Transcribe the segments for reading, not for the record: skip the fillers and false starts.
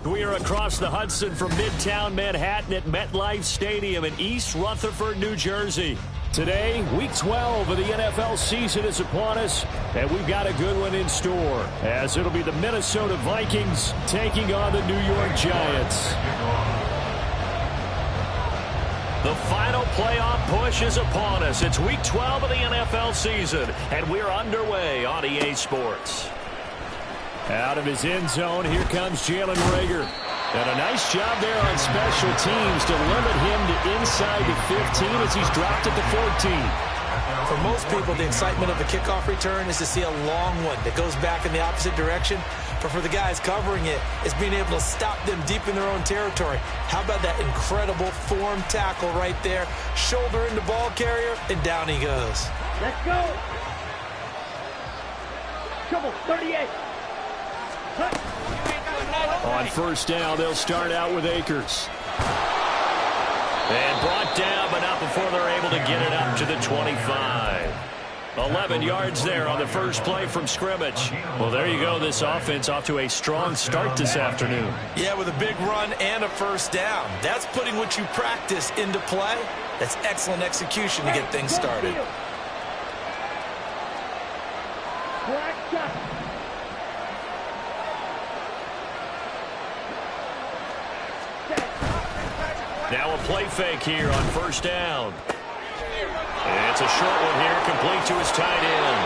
We are across the Hudson from Midtown Manhattan at MetLife Stadium in East Rutherford, New Jersey. Today, Week 12 of the NFL season is upon us, and we've got a good one in store, as it'll be the Minnesota Vikings taking on the New York Giants. The final playoff push is upon us. It's Week 12 of the NFL season, and we're underway on EA Sports. Out of his end zone, here comes Jalen Reagor. And a nice job there on special teams to limit him to inside the 15 as he's dropped at the 14. For most people, the excitement of a kickoff return is to see a long one that goes back in the opposite direction. But for the guys covering it, it's being able to stop them deep in their own territory. How about that incredible form tackle right there? Shoulder in the ball carrier, and down he goes. Let's go. Trouble, 38. On first down, they'll start out with Akers. And brought down, but not before they're able to get it up to the 25. 11 yards there on the first play from scrimmage. Well, there you go. This offense off to a strong start this afternoon. Yeah, with a big run and a first down. That's putting what you practice into play. That's excellent execution to get things started. Now a play fake here on first down. And it's a short one here, complete to his tight end.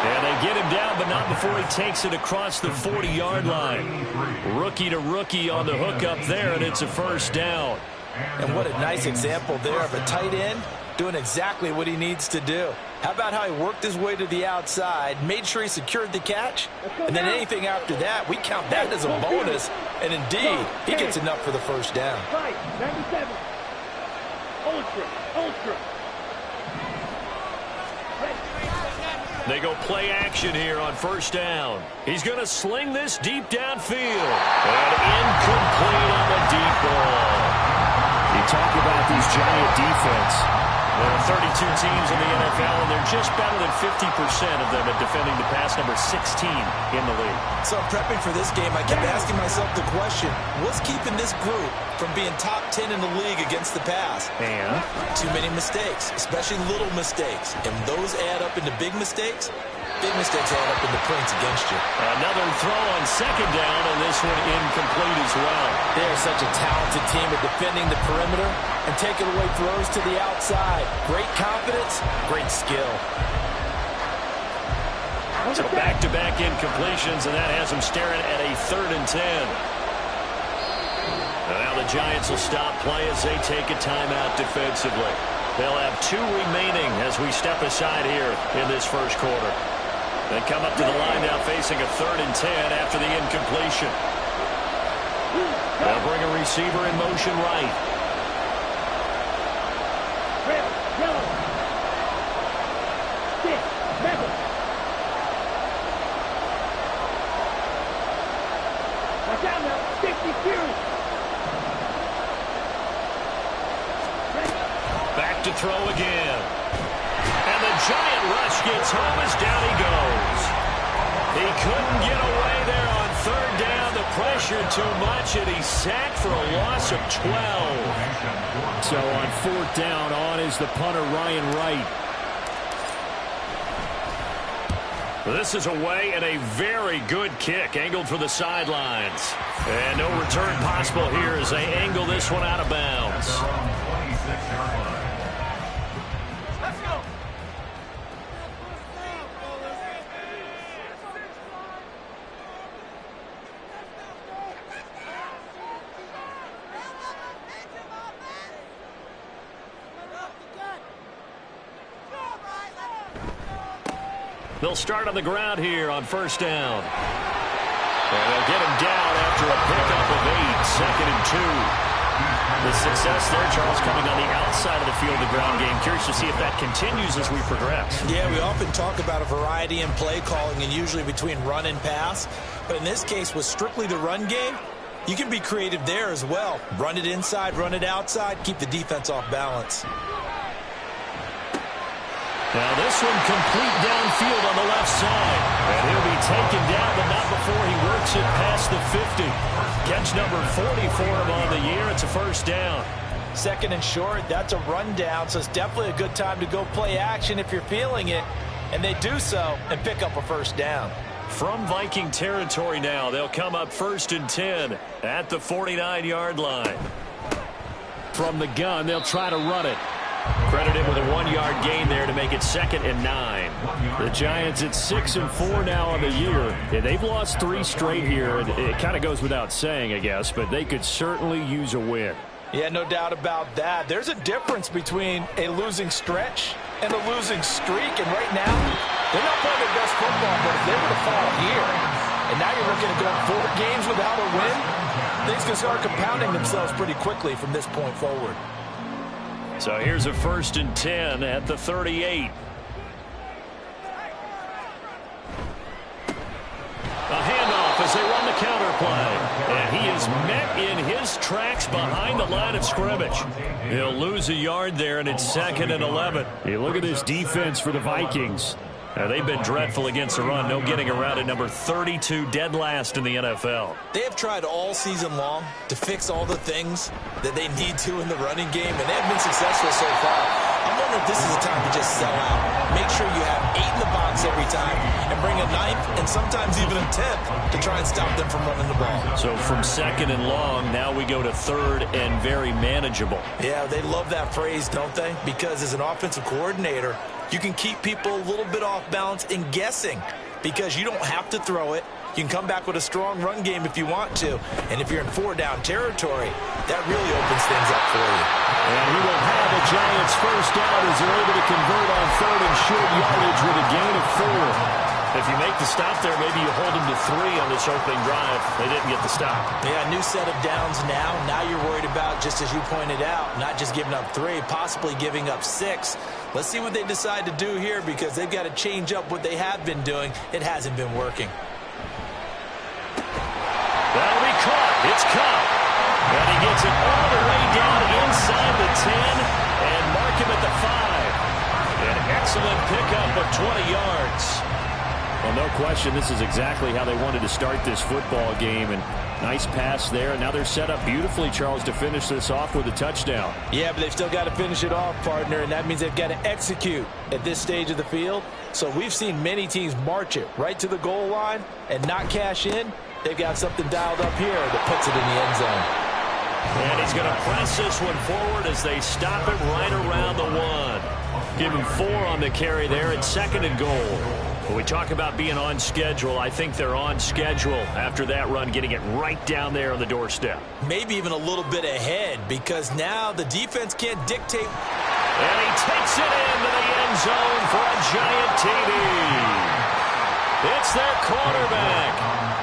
And they get him down, but not before he takes it across the 40-yard line. Rookie to rookie on the hookup there, and it's a first down. And what a nice example there of a tight end doing exactly what he needs to do. How about how he worked his way to the outside, made sure he secured the catch, and then anything after that, we count that as a bonus. And indeed, he gets enough for the first down. 97. Ultra. They go play action here on first down. He's going to sling this deep downfield. And incomplete on the deep ball. You talk about these Giant defense. There are 32 teams in the NFL, and they're just better than 50% of them at defending the pass, number 16 in the league. So prepping for this game, I kept asking myself the question, what's keeping this group from being top 10 in the league against the pass? And? Too many mistakes, especially little mistakes. And those add up into big mistakes. Big mistakes add up into points against you. Another throw on second down, and this one incomplete as well. They're such a talented team at defending the perimeter and taking away throws to the outside. Great confidence, great skill. So back-to-back incompletions, and that has them staring at a 3rd and 10. Now the Giants will stop play as they take a timeout defensively. They'll have 2 remaining as we step aside here in this first quarter. They come up to the line now facing a 3rd and 10 after the incompletion. They'll bring a receiver in motion right. Red, yellow. 6, 7. Watch out now. 60 series. Back to throw again. And the Giant rush gets home as down he goes. He couldn't get away there on third down, the pressure too much, and he's sacked for a loss of 12. So on fourth down, on is the punter, Ryan Wright. This is away and a very good kick, angled for the sidelines. And no return possible here as they angle this one out of bounds. Let's go. They'll start on the ground here on first down. And they'll get him down after a pickup of 8, 2nd and 2. The success there, Charles, coming on the outside of the field, the ground game. Curious to see if that continues as we progress. Yeah, we often talk about a variety in play calling and usually between run and pass. But in this case, with strictly the run game, you can be creative there as well. Run it inside, run it outside, keep the defense off balance. Now this one complete downfield on the left side. And he'll be taken down, but not before he works it past the 50. Catch number 40 for him on the year. It's a first down. 2nd and short, that's a rundown, so it's definitely a good time to go play action if you're feeling it. And they do so and pick up a first down. From Viking territory now, they'll come up 1st and 10 at the 49-yard line. From the gun, they'll try to run it. Credited with a 1-yard gain there to make it 2nd and 9. The Giants at 6 and 4 now on the year. Yeah, they've lost 3 straight here. It kind of goes without saying, I guess, but they could certainly use a win. Yeah, no doubt about that. There's a difference between a losing stretch and a losing streak. And right now, they're not playing their best football, but if they were to fall here, and now you're looking at going 4 games without a win, things can start compounding themselves pretty quickly from this point forward. So here's a 1st and 10 at the 38. A handoff as they run the counter play. And he is met in his tracks behind the line of scrimmage. He'll lose a yard there, and it's 2nd and 11. Hey, look at this defense for the Vikings. They've been dreadful against the run. No getting around at number 32, dead last in the NFL. They have tried all season long to fix all the things that they need to in the running game, and they have been successful so far. I'm wondering if this is a time to just sell out. Make sure you have 8 in the box every time and bring a 9th and sometimes even a 10th to try and stop them from running the ball. So from 2nd and long, now we go to 3rd and very manageable. Yeah, they love that phrase, don't they? Because as an offensive coordinator, you can keep people a little bit off balance and guessing because you don't have to throw it. You can come back with a strong run game if you want to. And if you're in 4-down territory, that really opens things up for you. And he will have the Giants first down as they're able to convert on 3rd and short yardage with a gain of 4. If you make the stop there, maybe you hold them to 3 on this opening drive. They didn't get the stop. Yeah, new set of downs now. Now you're worried about, just as you pointed out, not just giving up 3, possibly giving up 6. Let's see what they decide to do here because they've got to change up what they have been doing. It hasn't been working. That'll be caught. It's caught. And he gets it all the way down inside the 10 and mark him at the 5. An excellent pickup of 20 yards. Well, no question, this is exactly how they wanted to start this football game. And nice pass there. And now they're set up beautifully, Charles, to finish this off with a touchdown. Yeah, but they've still got to finish it off, partner, and that means they've got to execute at this stage of the field. So we've seen many teams march it right to the goal line and not cash in. They've got something dialed up here that puts it in the end zone. And he's going to press this one forward as they stop it right around the 1. Give him 4 on the carry there at 2nd and goal. When we talk about being on schedule, I think they're on schedule after that run, getting it right down there on the doorstep. Maybe even a little bit ahead because now the defense can't dictate. And he takes it into the end zone for a Giant TD. It's their quarterback.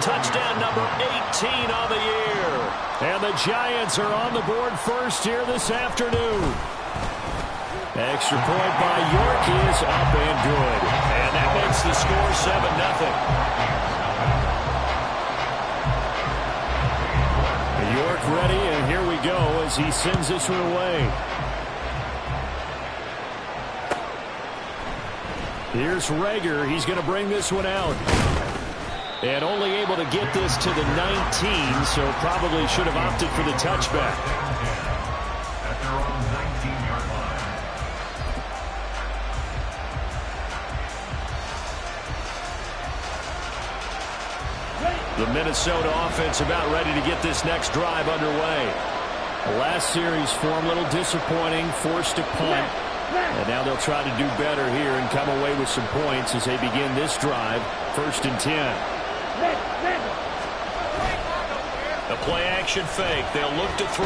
Touchdown number 18 on the year. And the Giants are on the board first here this afternoon. Extra point by York is up and good. And that makes the score 7-0. York ready, and here we go as he sends this one away. Here's Reagor. He's going to bring this one out. And only able to get this to the 19, so probably should have opted for the touchback. At their own 19-yard line. The Minnesota offense about ready to get this next drive underway. The last series for them, a little disappointing, forced to punt. And now they'll try to do better here and come away with some points as they begin this drive, 1st and 10. A play-action fake. They'll look to throw.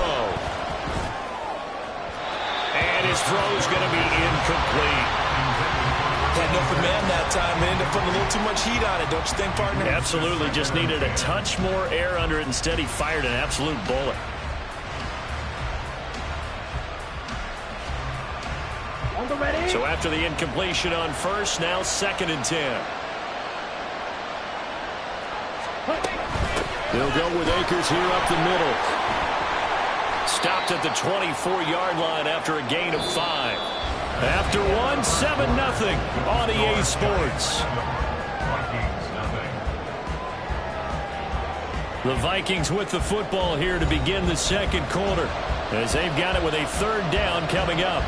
And his throw's going to be incomplete. Had no command that time. They ended up putting a little too much heat on it, don't you think, partner? Absolutely. Just needed a touch more air under it. Instead, he fired an absolute bullet. So after the incompletion on first, now 2nd and 10. They'll go with Akers here up the middle. Stopped at the 24-yard line after a gain of 5. After one, 7-0 on EA Sports. The Vikings with the football here to begin the 2nd quarter, as they've got it with a 3rd down coming up.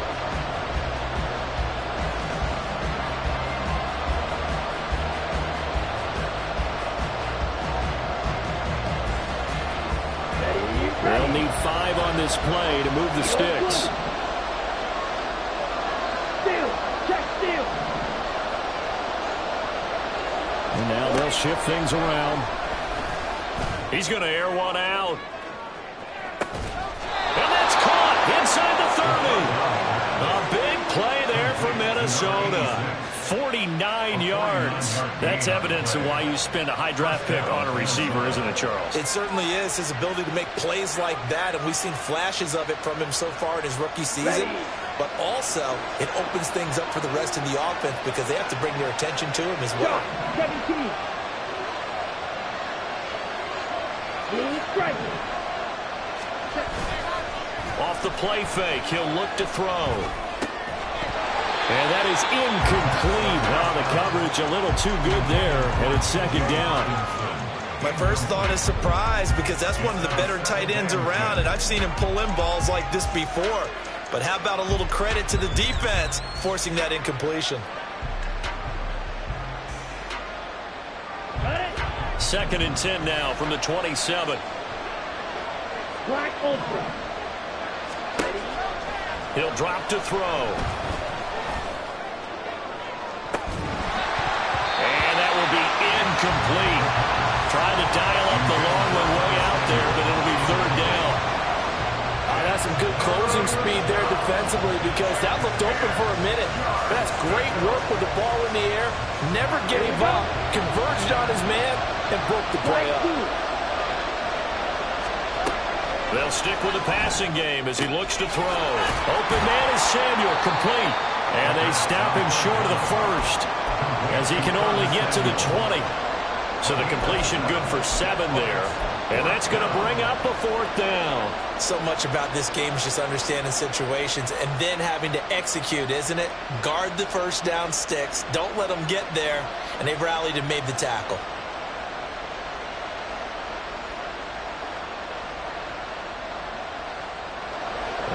They'll need 5 on this play to move the sticks. And now they'll shift things around. He's going to air one out. And that's caught inside the 30. A big play there for Minnesota. 49 yards. That's evidence of why you spend a high draft pick on a receiver, isn't it, Charles? It certainly is. His ability to make plays like that, and we've seen flashes of it from him so far in his rookie season. But also, it opens things up for the rest of the offense because they have to bring their attention to him as well. 17. Off the play fake, he'll look to throw. And that is incomplete. Wow, the coverage a little too good there, and it's 2nd down. My first thought is surprise because that's one of the better tight ends around, and I've seen him pull in balls like this before. But how about a little credit to the defense forcing that incompletion? 2nd and 10 now from the 27. Black Ultra. He'll drop to throw. And that will be incomplete. Trying to dial up the long one way out there, but it'll be 3rd down. That's some good closing speed there defensively because that looked open for a minute. That's great work with the ball in the air. Never gave up. Converged on his man and broke the play up. They'll stick with the passing game as he looks to throw. Open man is Samuel, complete. And they stop him short of the 1st as he can only get to the 20. So the completion good for 7 there. And that's going to bring up a 4th down. So much about this game is just understanding situations and then having to execute, isn't it? Guard the 1st down sticks. Don't let them get there. And they've rallied and made the tackle.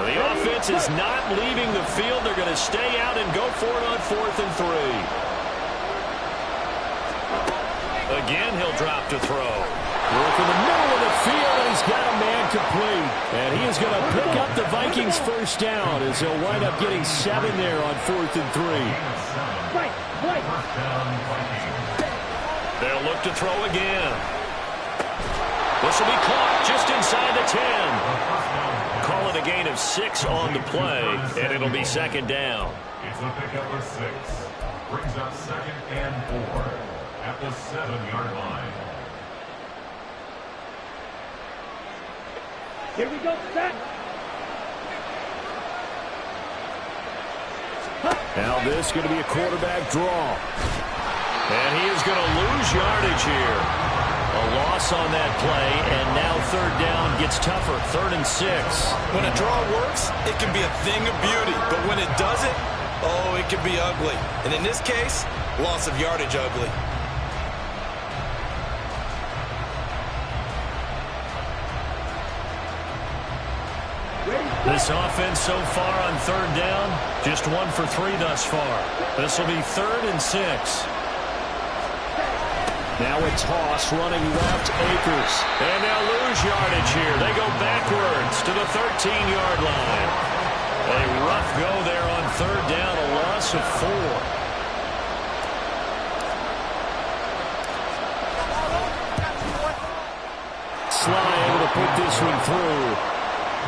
The offense is not leaving the field. They're going to stay out and go for it on 4th and 3. Again, he'll drop to throw. Work in the middle of the field, and he's got a man complete. And he is going to pick up the Vikings' 1st down as they'll wind up getting 7 there on 4th and 3. They'll look to throw again. This will be caught just inside the 10. Call it a gain of 6 on the play, and it'll be 2nd down. It's a pickup of 6. Brings up 2nd and 4 at the 7-yard line. Here we go, set. Now this is going to be a quarterback draw. And he is going to lose yardage here. A loss on that play, and now 3rd down gets tougher, 3rd and 6. When a draw works, it can be a thing of beauty. But when it doesn't, oh, it can be ugly. And in this case, loss of yardage ugly. This offense so far on third down, just 1 for 3 thus far. This will be 3rd and 6. Now a toss running left, Akers. And they'll lose yardage here. They go backwards to the 13-yard line. A rough go there on third down, a loss of 4. Sly able to put this one through.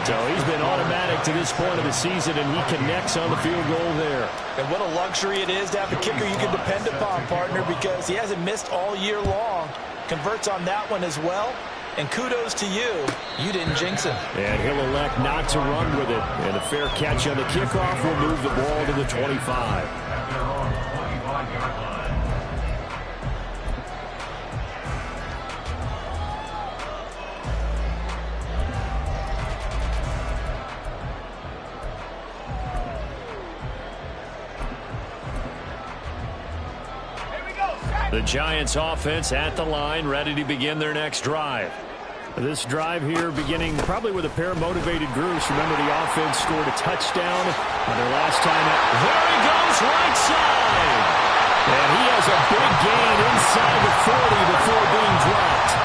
So he's been automatic to this point of the season, and he connects on the field goal there. And what a luxury it is to have a kicker you can depend upon, partner, because he hasn't missed all year long. Converts on that one as well. And kudos to you. You didn't jinx him. And he'll elect not to run with it. And a fair catch on the kickoff will move the ball to the 25. At their own 25-yard line. The Giants offense at the line, ready to begin their next drive. This drive here beginning probably with a pair of motivated groups. Remember, the offense scored a touchdown on their last time out. There he goes, right side. And he has a big gain inside the 40 before being dropped.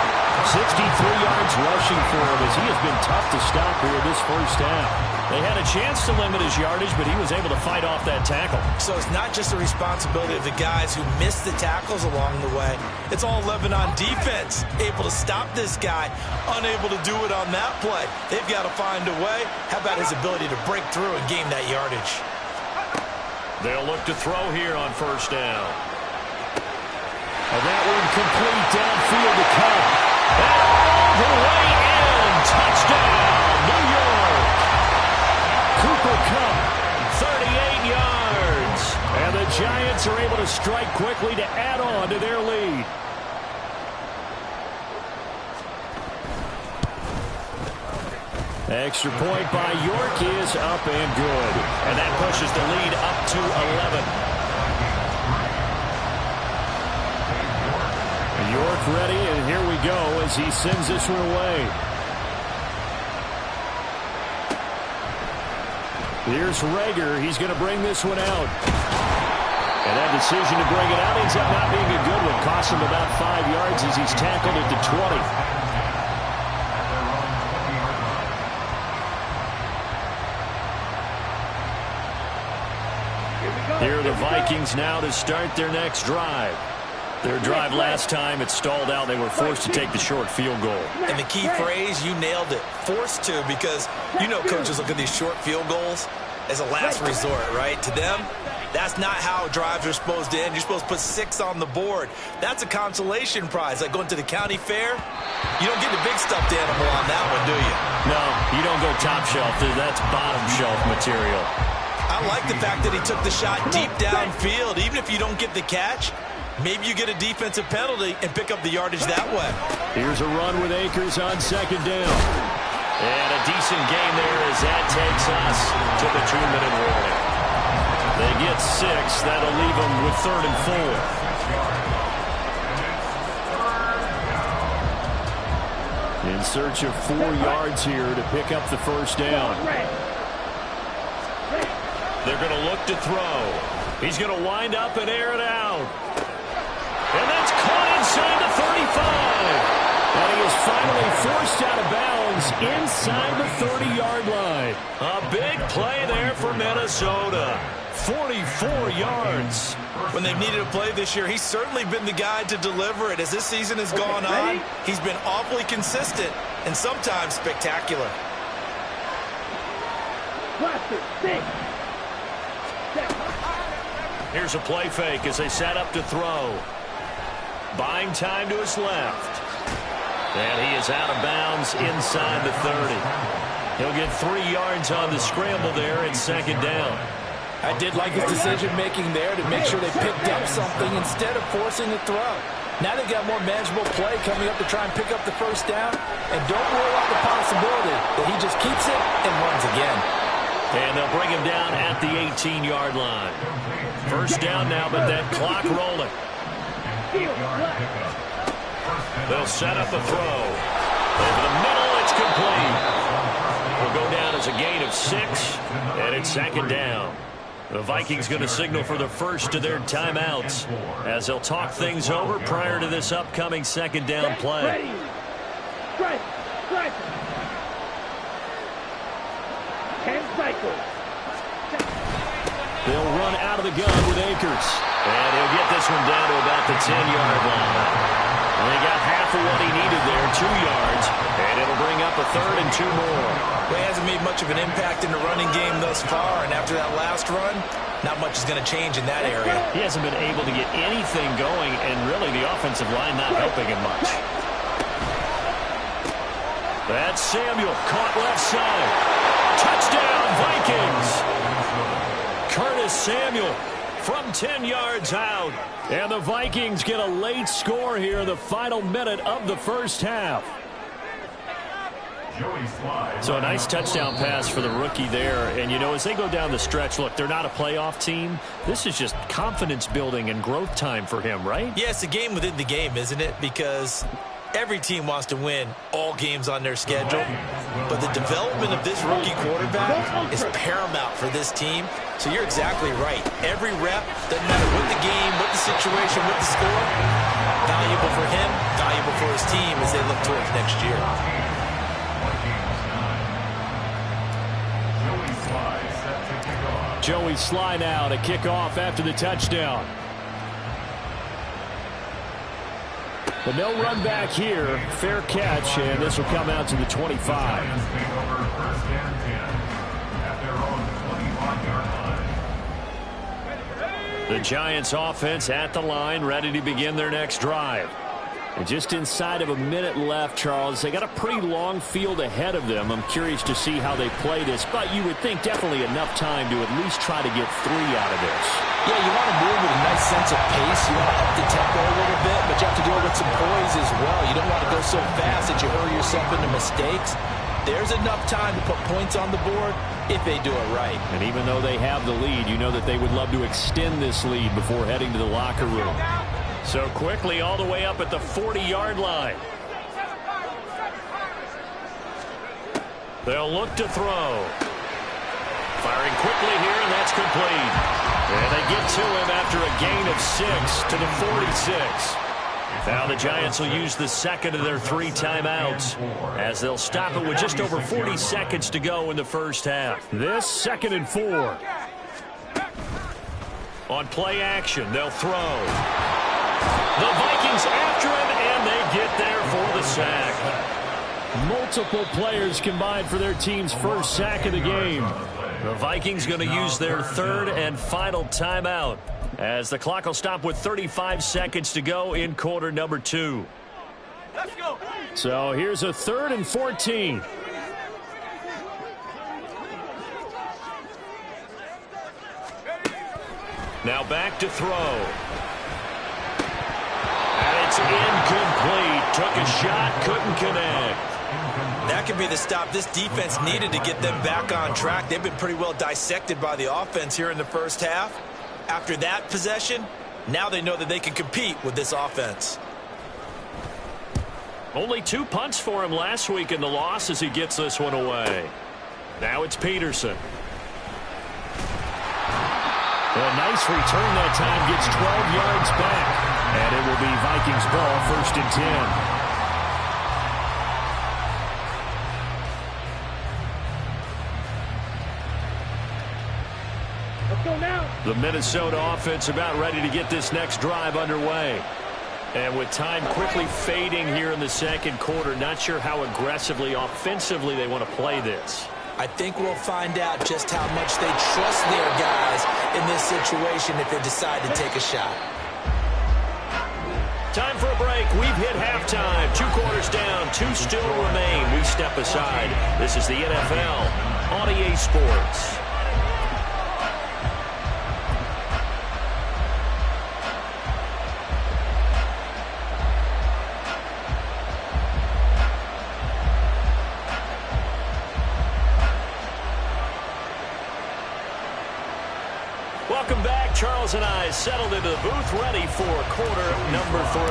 63 yards rushing for him as he has been tough to stop here this first half. They had a chance to limit his yardage, but he was able to fight off that tackle. So it's not just the responsibility of the guys who missed the tackles along the way. It's all Lebanon defense, able to stop this guy, unable to do it on that play. They've got to find a way. How about his ability to break through and gain that yardage? They'll look to throw here on first down. And that one complete downfield to Cup. And all the way in. Touchdown, New York. Cooper Kupp, 38 yards. And the Giants are able to strike quickly to add on to their lead. Extra point by York is up and good. And that pushes the lead up to 11. York ready, and here we go as he sends this one away. Here's Rager. He's going to bring this one out. And that decision to bring it out ends up not being a good one. Costs him about 5 yards as he's tackled at the 20. Here are the Vikings now to start their next drive. Their drive last time, it stalled out. They were forced to take the short field goal. And the key phrase, you nailed it. Forced to, because you know coaches look at these short field goals as a last resort, right? To them, that's not how drives are supposed to end. You're supposed to put 6 on the board. That's a consolation prize. Like going to the county fair, you don't get the big stuffed animal on that one, do you? No, you don't go top shelf. That's bottom shelf material. I like the fact that he took the shot deep downfield. Even if you don't get the catch, maybe you get a defensive penalty and pick up the yardage that way. Here's a run with Akers on second down. And a decent gain there as that takes us to the 2-minute warning. They get 6. That'll leave them with 3rd and 4. In search of 4 yards here to pick up the first down. They're going to look to throw. He's going to wind up and air it out. And that's caught inside the 35. And he is finally forced out of bounds inside the 30-yard line. A big play there for Minnesota. 44 yards. When they've needed a play this year, he's certainly been the guy to deliver it. As this season has gone on, he's been awfully consistent and sometimes spectacular. Here's a play fake as they set up to throw. Buying time to his left. And he is out of bounds inside the 30. He'll get 3 yards on the scramble there at second down. I did like his decision-making there to make sure they picked up something instead of forcing the throw. Now they've got more manageable play coming up to try and pick up the first down. And don't rule out the possibility that he just keeps it and runs again. And they'll bring him down at the 18-yard line. First down now, but that clock rolling. They'll set up a throw. Over the middle, it's complete. will go down as a gain of 6, and it's second down. The Vikings going to signal for the first of their timeouts as they'll talk things over prior to this upcoming second down play. Ready. Strike. 10 cycles. They'll run out of the gun with Akers. And he'll get this one down to about the 10-yard line. And they got half of what he needed there, 2 yards. And it'll bring up a 3rd and 2 more. Well, he hasn't made much of an impact in the running game thus far, and after that last run, not much is going to change in that area. He hasn't been able to get anything going, and really the offensive line not helping him much. That's Samuel, caught left side. Touchdown, Vikings! Curtis Samuel from 10 yards out. And the Vikings get a late score here in the final minute of the first half. So a nice touchdown pass for the rookie there. And, you know, as they go down the stretch, look, they're not a playoff team. This is just confidence building and growth time for him, right? Yeah, it's a game within the game, isn't it? Because every team wants to win all games on their schedule. But the development of this rookie quarterback is paramount for this team. So you're exactly right. Every rep, doesn't matter what the game, what the situation, what the score, valuable for him, valuable for his team as they look towards next year. Joey Slye now to kick off after the touchdown. But no run back here. Fair catch, and this will come out to the 25. The Giants offense at the line, ready to begin their next drive. And just inside of a minute left, Charles. They got a pretty long field ahead of them. I'm curious to see how they play this, but you would think definitely enough time to at least try to get 3 out of this. Yeah, you want to move with a nice sense of pace. You want to up the tempo a little bit, but you have to do it with some poise as well. You don't want to go so fast that you hurry yourself into mistakes. There's enough time to put points on the board if they do it right. And even though they have the lead, you know that they would love to extend this lead before heading to the locker room. So quickly all the way up at the 40-yard line. They'll look to throw. Firing quickly here, and that's complete. And they get to him after a gain of 6 to the 46. Now the Giants will use the second of their 3 timeouts as they'll stop it with just over 40 seconds to go in the first half. This 2nd and 4. On play action, they'll throw. The Vikings after him, and they get there for the sack. Multiple players combined for their team's first sack of the game. The Vikings going to use their 3rd and final timeout as the clock will stop with 35 seconds to go in quarter number 2. Let's go. So here's a 3rd and 14. Now back to throw. And it's incomplete. Took a shot, couldn't connect. That could be the stop this defense needed to get them back on track. They've been pretty well dissected by the offense here in the first half. After that possession, now they know that they can compete with this offense. Only 2 punts for him last week in the loss as he gets this one away. Now it's Peterson. A nice return that time, gets 12 yards back. And it will be Vikings ball, 1st and 10. Go now. The Minnesota offense about ready to get this next drive underway. And with time quickly fading here in the second quarter, not sure how aggressively, offensively they want to play this. I think we'll find out just how much they trust their guys in this situation if they decide to take a shot. Time for a break. We've hit halftime. 2 quarters down, 2 still remain. We step aside. This is the NFL on EA Sports. Welcome back. Charles and I settled into the booth, ready for quarter number 3.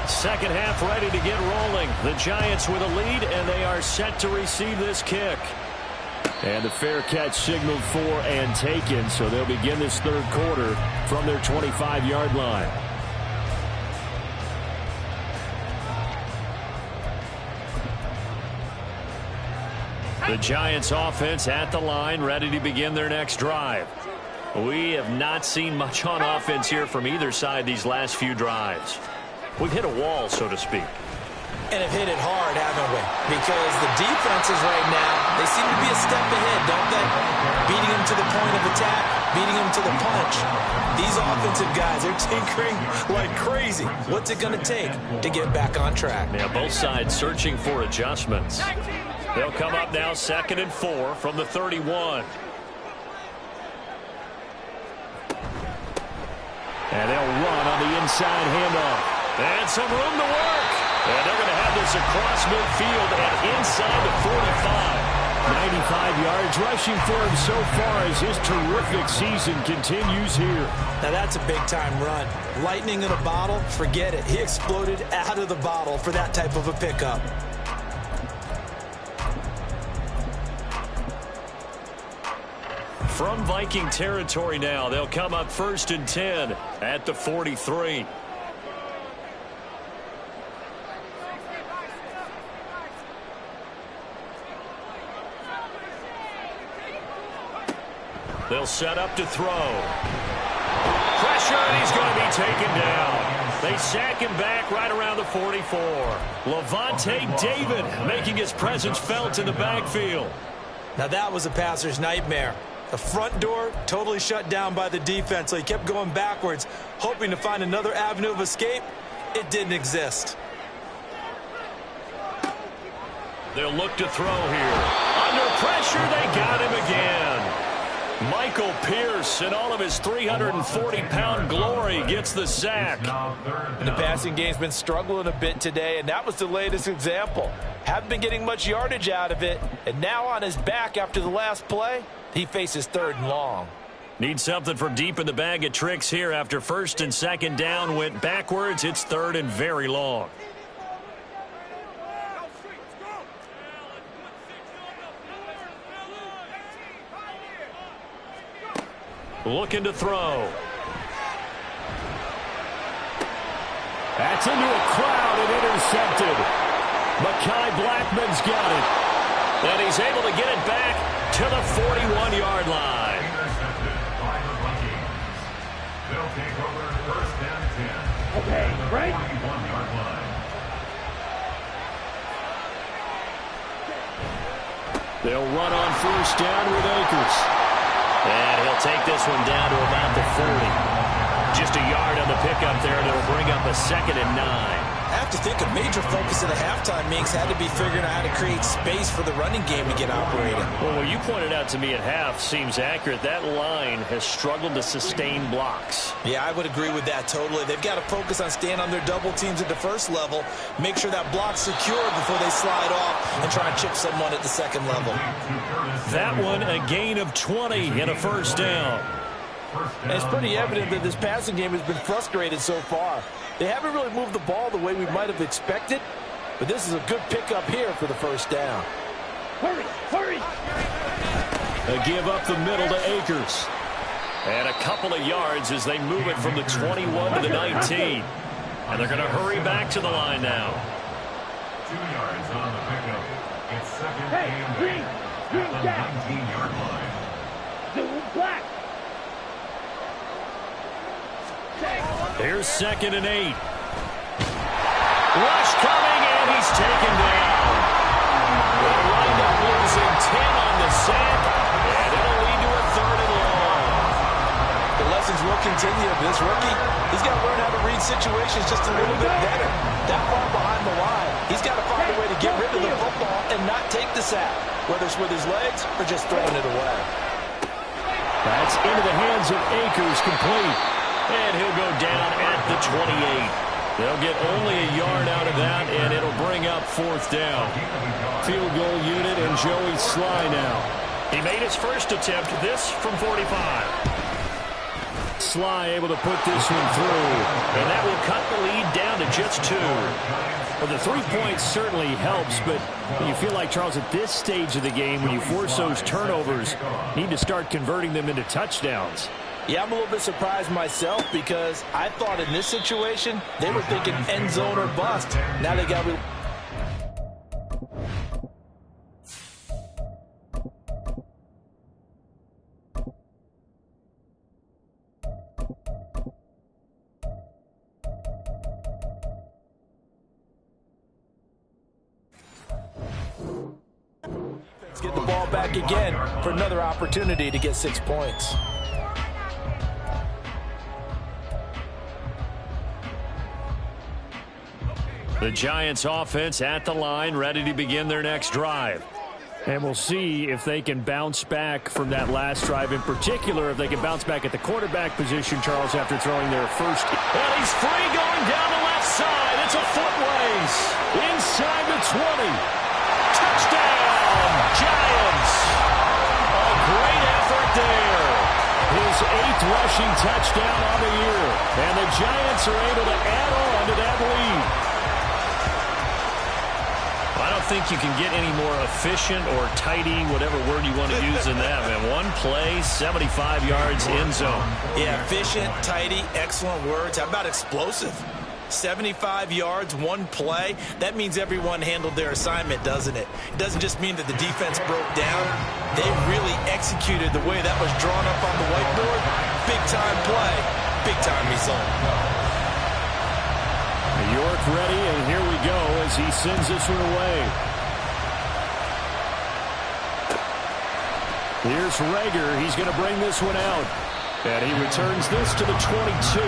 Second half ready to get rolling. The Giants with a lead, and they are set to receive this kick. And the fair catch signaled for and taken, so they'll begin this third quarter from their 25-yard line. The Giants offense at the line, ready to begin their next drive. We have not seen much on offense here from either side these last few drives. We've hit a wall, so to speak. And have hit it hard, haven't we? Because the defenses right now, they seem to be a step ahead, don't they? Beating them to the point of attack, beating them to the punch. These offensive guys, they're tinkering like crazy. What's it going to take to get back on track? Yeah, both sides searching for adjustments. They'll come up now 2nd and 4 from the 31. And they'll run on the inside handoff. And some room to work. And they're going to have this across midfield and inside the 45. 95 yards rushing for him so far as his terrific season continues here. Now that's a big-time run. Lightning in a bottle, forget it. He exploded out of the bottle for that type of a pickup. From Viking territory now, they'll come up 1st and 10 at the 43. They'll set up to throw. Pressure, and he's going to be taken down. They sack him back right around the 44. Lavonte David making his presence felt in the backfield. Now that was a passer's nightmare. The front door totally shut down by the defense, so he kept going backwards, hoping to find another avenue of escape. It didn't exist. They'll look to throw here. Under pressure, they got him again. Michael Pierce, in all of his 340-pound glory, gets the sack. And the passing game's been struggling a bit today, and that was the latest example. Haven't been getting much yardage out of it, and now on his back after the last play, he faces 3rd and long. Need something from deep in the bag of tricks here after 1st and 2nd down went backwards. It's 3rd and very long. Looking to throw. That's into a crowd and intercepted. Mekhi Blackmon's got it. And he's able to get it back to the 41-yard line. Intercepted by the Vikings. They'll take over 1st and 10. Okay, right? 41-yard line. They'll run on 1st down with Akers. And he'll take this one down to about the 40. Just a yard on the pickup there, and it'll bring up a 2nd and 9. I have to think a major focus of the halftime meetings had to be figuring out how to create space for the running game to get operating. Well, what you pointed out to me at half seems accurate. That line has struggled to sustain blocks. Yeah, I would agree with that totally. They've got to focus on staying on their double teams at the 1st level, make sure that block's secure before they slide off and try and chip someone at the 2nd level. That one, a gain of 20 and a 1st down. And it's pretty evident that this passing game has been frustrated so far. They haven't really moved the ball the way we might have expected, but this is a good pickup here for the 1st down. Hurry, hurry! A give up the middle to Akers. And a couple of yards as they move it from the 21 to the 19. And they're going to hurry back to the line now. 2 yards on the pickup. It's 2nd Hey, and green! 8 Green at down! the 19-yard line. Blue, black! Here's 2nd and 8. Rush coming, and he's taken down. They wind up losing 10 on the sack, and it'll lead to a 3rd and long. The lessons will continue of this rookie. He's got to learn how to read situations just a little bit better. That far behind the line, he's got to find a way to get rid of the football and not take the sack, whether it's with his legs or just throwing it away. That's into the hands of Akers, complete. And he'll go down at the 28. They'll get only a yard out of that, and it'll bring up 4th down. Field goal unit and Joey Sly now. He made his first attempt, this from 45. Sly able to put this one through. And that will cut the lead down to just 2. Well, the 3 points certainly helps, but you feel like, Charles, at this stage of the game, when you force those turnovers, you need to start converting them into touchdowns. Yeah, I'm a little bit surprised myself because I thought in this situation they were thinking end zone or bust. Now they got get the ball back again for another opportunity to get 6 points. The Giants offense at the line, ready to begin their next drive. And we'll see if they can bounce back from that last drive. In particular, if they can bounce back at the quarterback position, Charles, after throwing their first. And he's free going down the left side. It's a foot race. Inside the 20. Touchdown, Giants. A great effort there. His 8th rushing touchdown on the year. And the Giants are able to add on to that lead. I don't think you can get any more efficient or tidy, whatever word you want to use in that, man. One play, 75 yards, end zone. Yeah, efficient, tidy, excellent words. How about explosive? 75 yards, one play. That means everyone handled their assignment, doesn't it? It doesn't just mean that the defense broke down. They really executed the way that was drawn up on the whiteboard. Big-time play, big-time result. York ready, and here we go as he sends this one away. Here's Rager. He's going to bring this one out. And he returns this to the 22.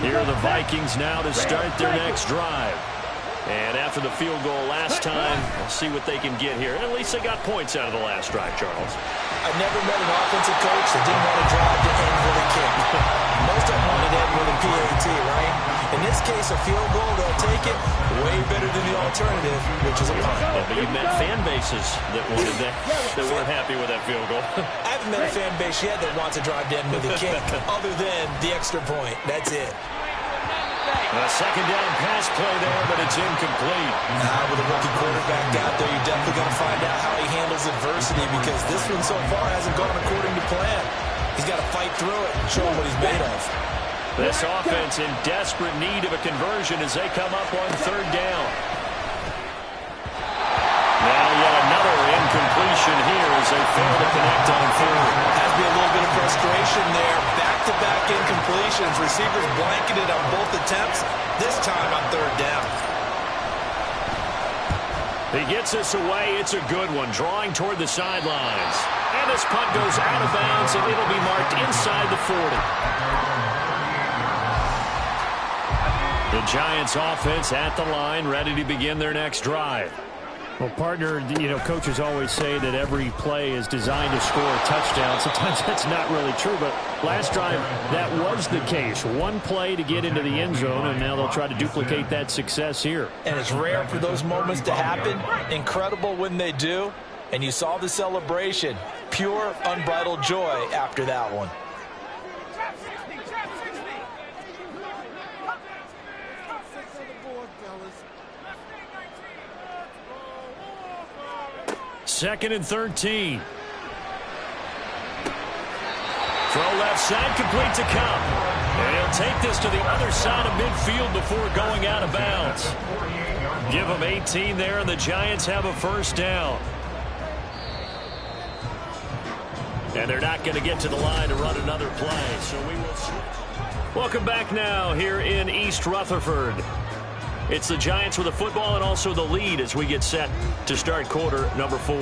Here are the Vikings now to start their next drive. And after the field goal last time, we'll see what they can get here. At least they got points out of the last drive, Charles. I never met an offensive coach that didn't want to drive to end with a kick. Most of them wanted to end with a PAT, right? In this case, a field goal, they'll take it. Way better than the alternative, which is a punt. Yeah, but you met fan bases that wanted that weren't happy with that field goal. I haven't met a fan base yet that wants to drive to end with a kick, other than the extra point. That's it. A second down pass play there, but it's incomplete. With a rookie quarterback out there, you're definitely going to find out how he handles adversity because this one so far hasn't gone according to plan. He's got to fight through it and show him what he's made of. This offense in desperate need of a conversion as they come up on third down. Now yet another incompletion here as they fail to connect on third. Has to be a little bit of frustration there. Back-to-back incompletions. Receivers blanketed on both attempts, this time on third down. He gets this away. It's a good one, drawing toward the sidelines. And this punt goes out of bounds, and it'll be marked inside the 40. The Giants offense at the line, ready to begin their next drive. Well, partner, coaches always say that every play is designed to score a touchdown. Sometimes that's not really true, but last drive, that was the case. One play to get into the end zone, and now they'll try to duplicate that success here. And it's rare for those moments to happen. Incredible when they do. And you saw the celebration. Pure, unbridled joy after that one. Second and 13. Throw left side, complete to Kupp. And he'll take this to the other side of midfield before going out of bounds. Give him 18 there, and the Giants have a first down. And they're not going to get to the line to run another play, so we will switch. Welcome back now here in East Rutherford. It's the Giants with the football and also the lead as we get set to start quarter number 4.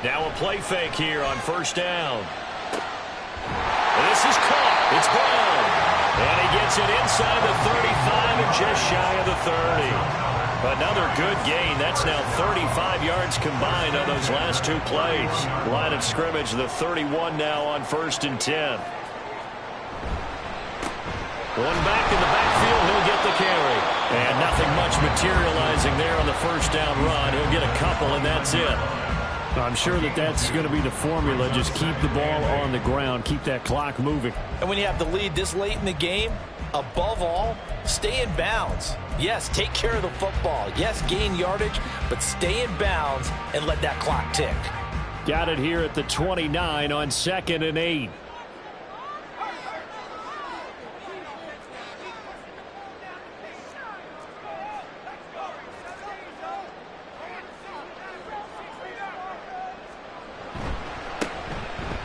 Now a play fake here on first down. This is caught. It's Brown. And he gets it inside the 35 and just shy of the 30. Another good gain. That's now 35 yards combined on those last two plays. Line of scrimmage, the 31 now on 1st and 10. One back in the backfield, he'll get the carry. And nothing much materializing there on the first down run. He'll get a couple, and that's it. I'm sure that's going to be the formula. Just keep the ball on the ground. Keep that clock moving. And when you have the lead this late in the game, above all, stay in bounds. Yes, take care of the football. Yes, gain yardage, but stay in bounds and let that clock tick. Got it here at the 29 on 2nd and 8.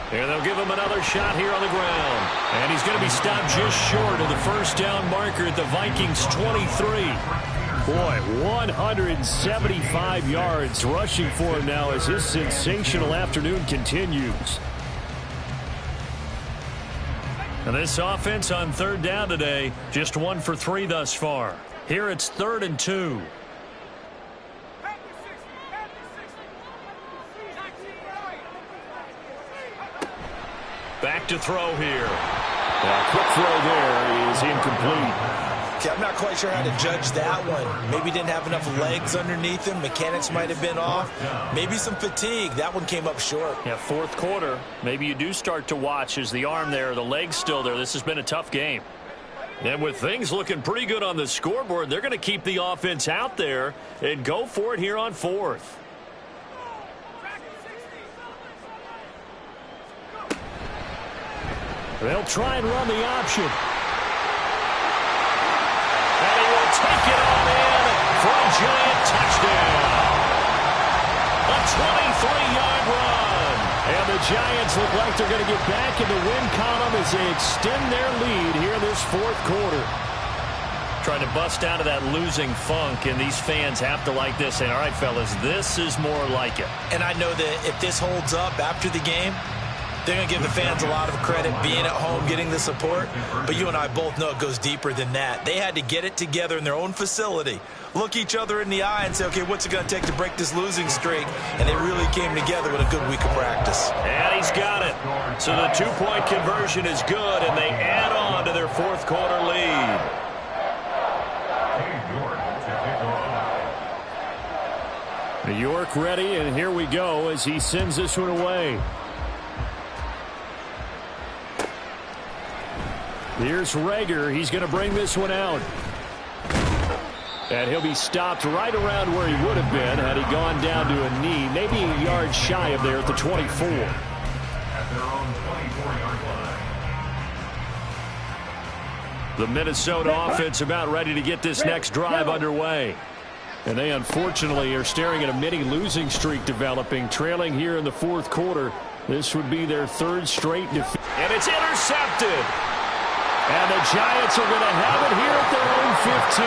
And they'll give him another shot here on the ground. And he's going to be stopped just short of the first down marker at the Vikings 23. Boy, 175 yards rushing for him now as his sensational afternoon continues. And this offense on 3rd down today, just 1 for 3 thus far. Here it's 3rd and 2. Back to throw here. Quick throw there is incomplete. Okay, I'm not quite sure how to judge that one. Maybe didn't have enough legs underneath him. Mechanics might have been off. Maybe some fatigue. That one came up short. Yeah, 4th quarter. Maybe you do start to watch as the arm there, the leg's still there. This has been a tough game. And with things looking pretty good on the scoreboard, they're going to keep the offense out there and go for it here on 4th. They'll try and run the option. And he will take it on in for a giant touchdown. A 23-yard run. And the Giants look like they're going to get back in the win column as they extend their lead here in this 4th quarter. Trying to bust out of that losing funk, and these fans have to like this. And all right, fellas, this is more like it. And I know that if this holds up after the game, they're going to give the fans a lot of credit being at home, getting the support. But you and I both know it goes deeper than that. They had to get it together in their own facility, look each other in the eye and say, okay, what's it going to take to break this losing streak? And they really came together with a good week of practice. And he's got it. So the 2-point conversion is good, and they add on to their 4th quarter lead. New York ready, and here we go as he sends this one away. Here's Reagor. He's going to bring this one out. And he'll be stopped right around where he would have been had he gone down to a knee, maybe a yard shy of there at the 24. At their own 24-yard line. The Minnesota offense about ready to get this next drive underway. And they unfortunately are staring at a mini losing streak developing, trailing here in the 4th quarter. This would be their 3rd straight defeat. And it's intercepted. And the Giants are going to have it here at their own 15.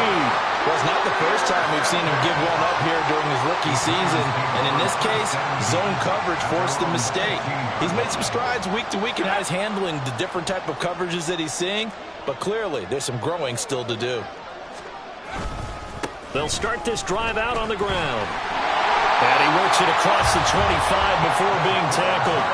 Well, it's not the first time we've seen him give one up here during his rookie season. And in this case, zone coverage forced the mistake. He's made some strides week to week in how he's handling the different type of coverages that he's seeing. But clearly, there's some growing still to do. They'll start this drive out on the ground. And he works it across the 25 before being tackled.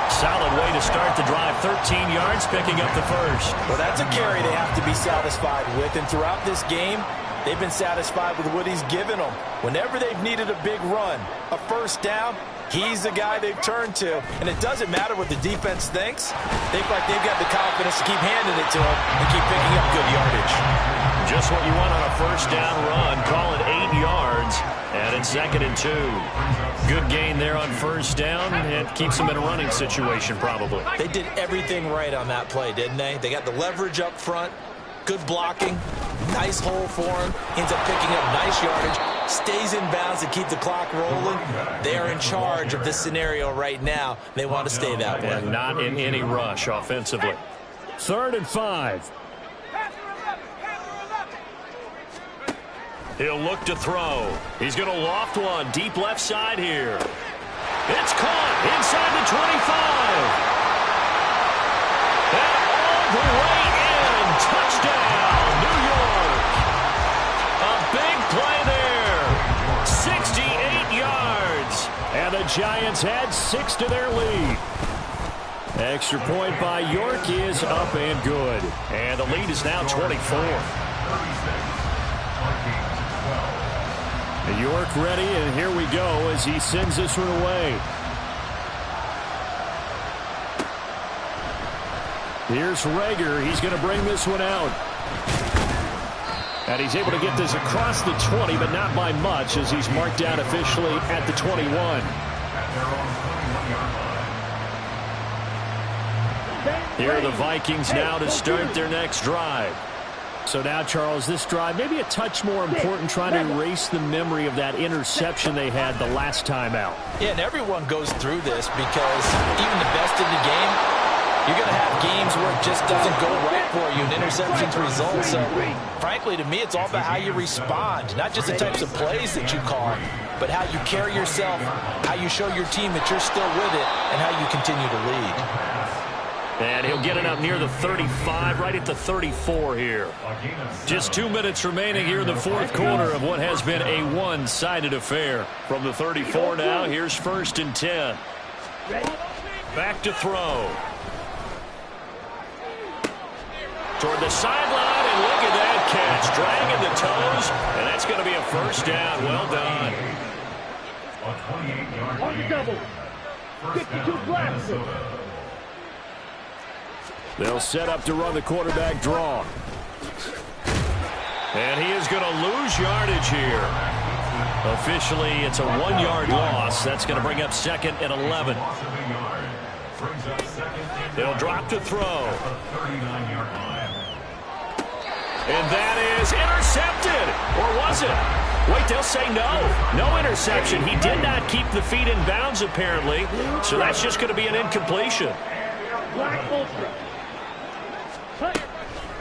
Solid way to start the drive. 13 yards, picking up the first. Well, that's a carry they have to be satisfied with. And throughout this game, they've been satisfied with what he's given them. Whenever they've needed a big run, a first down, he's the guy they've turned to. And it doesn't matter what the defense thinks. They feel like they've got the confidence to keep handing it to him and keep picking up good yardage. Just what you want on a first down run. Call it 8 yards. And it's 2nd and 2. Good gain there on first down. It keeps them in a running situation probably. They did everything right on that play, didn't they? They got the leverage up front. Good blocking. Nice hole for him. Ends up picking up nice yardage. Stays in bounds to keep the clock rolling. They are in charge of this scenario right now. They want to stay that way. And not in any rush offensively. 3rd and 5. He'll look to throw. He's going to loft one deep left side here. It's caught inside the 25. And all the way in. Touchdown, New York. A big play there Giants add 6 to their lead. Extra point by York is up and good. And the lead is now 24. York ready, and here we go as he sends this one away. Here's Reagor. He's going to bring this one out. And he's able to get this across the 20, but not by much, as he's marked out officially at the 21. Here are the Vikings now to start their next drive. So now, Charles, this drive maybe a touch more important, trying to erase the memory of that interception they had the last time out. Yeah, and everyone goes through this because even the best in the game, you're going to have games where it just doesn't go right for you, and interceptions result. So, frankly, to me, it's all about how you respond, not just the types of plays that you call, but how you carry yourself, how you show your team that you're still with it, and how you continue to lead. And he'll get it up near the 35, right at the 34 here. Just 2 minutes remaining here in the fourth quarter of what has been a one-sided affair. From the 34 now, here's 1st and 10. Back to throw. Toward the sideline, and look at that catch. Dragging the toes, and that's going to be a first down. Well done. On the double. 52 blocks. They'll set up to run the quarterback draw. And he is going to lose yardage here. Officially, it's a 1-yard loss. That's going to bring up 2nd and 11. They'll drop to throw. And that is intercepted. Or was it? Wait, they'll say no. No interception. He did not keep the feet in bounds, apparently. So that's just going to be an incompletion. Black Ultra.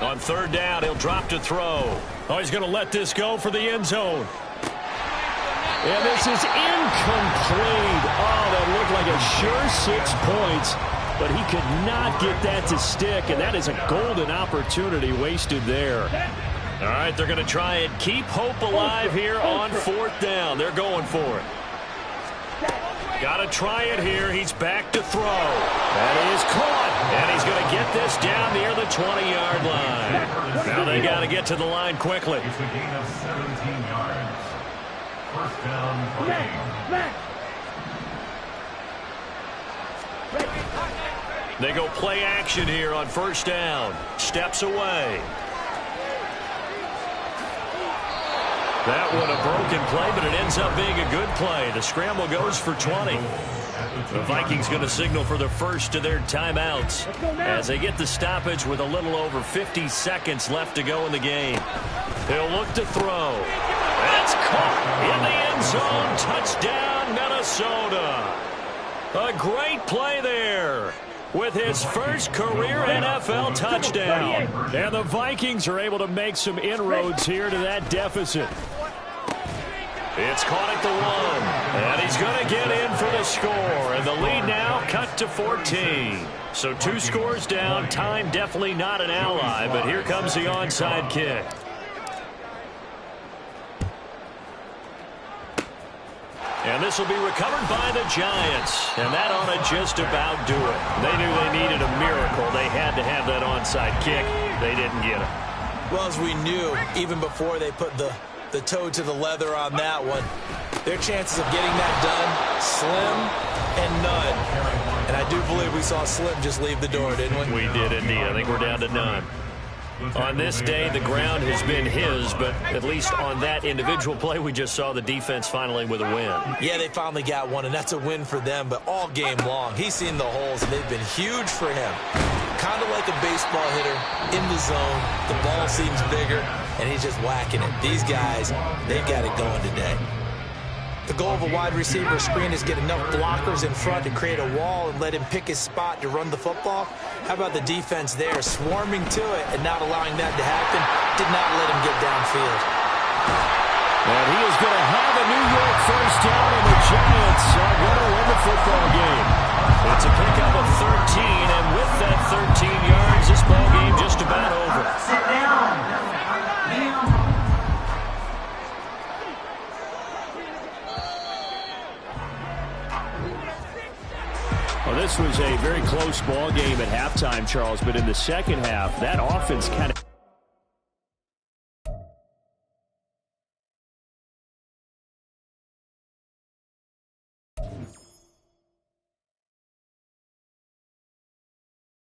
On 3rd down, he'll drop to throw. Oh, he's going to let this go for the end zone. And this is incomplete. Oh, that looked like a sure 6 points. But he could not get that to stick, and that is a golden opportunity wasted there. All right, they're going to try and keep hope alive here on 4th down. They're going for it. Got to try it here. He's back to throw. That is caught. And he's going to get this down near the 20-yard line. Now they got to get to the line quickly. It's a gain of 17 yards. First down, Back. They go play action here on 1st down. Steps away. That one a broken play, but it ends up being a good play. The scramble goes for 20. The Vikings going to signal for the first of their timeouts as they get the stoppage with a little over 50 seconds left to go in the game. They'll look to throw. That's caught in the end zone. Touchdown, Minnesota. A great play there with his first career NFL touchdown. And the Vikings are able to make some inroads here to that deficit. It's caught at the 1, and he's going to get in for the score. And the lead now cut to 14. So 2 scores down. Time definitely not an ally, but here comes the onside kick. And this will be recovered by the Giants. And that ought to just about do it. They knew they needed a miracle. They had to have that onside kick. They didn't get it. Well, as we knew, even before they put the toe to the leather on that one, their chances of getting that done, slim and none. And I do believe we saw Slim just leave the door, didn't we? We did indeed. I think we're down to none. On this day, the ground has been his, but at least on that individual play, we just saw the defense finally with a win. Yeah, they finally got one, and that's a win for them, but all game long, he's seen the holes, and they've been huge for him. Kind of like a baseball hitter in the zone. The ball seems bigger, and he's just whacking it. These guys, they've got it going today. The goal of a wide receiver screen is get enough blockers in front to create a wall and let him pick his spot to run the football. How about the defense there, swarming to it and not allowing that to happen? Did not let him get downfield. And he is going to have a New York first down, and the Giants are going to win the football game. It's a pickup of 13, and with that 13 yards, this ball game just about over. Sit down. this was a very close ball game at halftime, Charles, but in the second half, that offense kind of